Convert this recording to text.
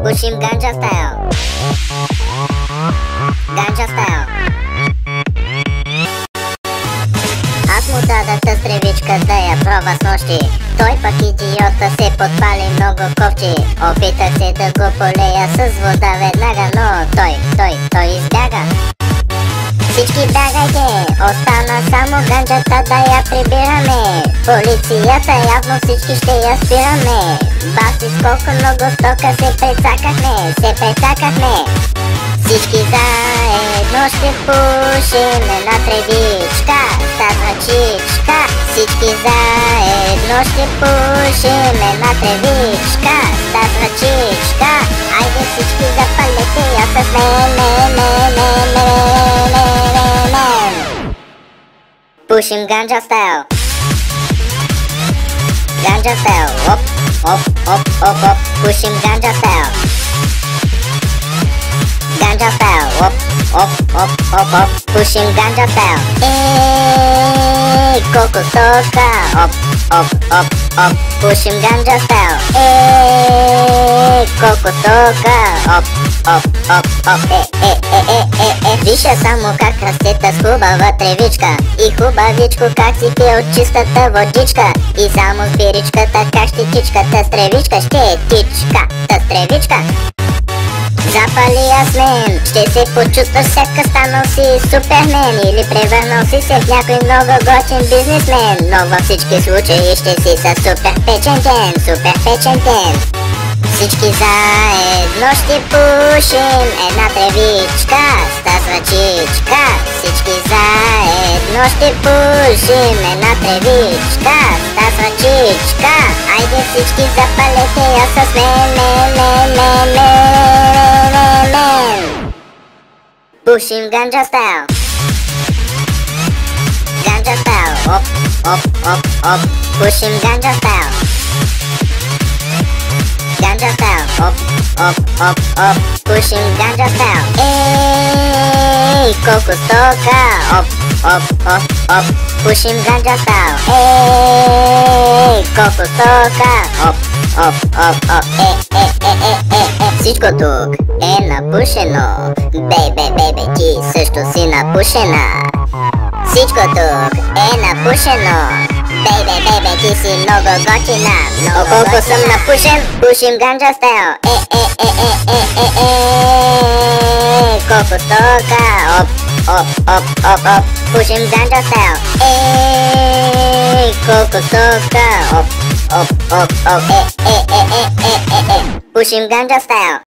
Pushim ganja style. Ganja style. Аз му дадах стревичка да я пробва с нощи. Той пък идиота се подпали много ковчи. Опитах се да го полея с вода веднага, но той избяга. Всички бягайте, остана само ганджата да я прибираме. Полицията явно всички ще я спираме. Баси с колко много стока се прецакахме. Всички заедно ще пушим една тревичка, става чичка. Всички заедно ще пушим една тревичка, става чичка. Айде всички запалете я с мен. Pushim ganja style. Ganja style. Op. Pushim ganja style. Ganja style. Op. Pushim ganja style. Колко стока. Op. Pushim ganja style. Колко стока. Op. Виша само как растета с хубава тревичка и хубавичко как си пие от чистата водичка. И само с биричката как ще тичката с тревичка, ще е тичката с тревичка. Запали ясмен, ще се почувстваш сякаш станал си супермен или превърнал си се в някой много готин бизнесмен. Но във всички случаи ще си със супер печен ден. Всички заедно ще пушим една тревичка, става чичка. Всички заедно ще пушим една тревичка, става чичка. Айде всички запалете я с мен. Pushim ganja style. Ganja style. Op. Pushim ganja style. Ganja style. Op. Pushim ganja style. Колко стока. Op. Pushim ganja style. Колко стока. Op. Всичко тук е напушено. Бейбе, ти също си напушена. Всичко тук е напушено. Бейбе, ти си много готина. Колко съм напушен, пушим ганджа стайл. Колко стока. Op. Пушим ганджа стайл. Колко стока. Op. Pushim ganja style.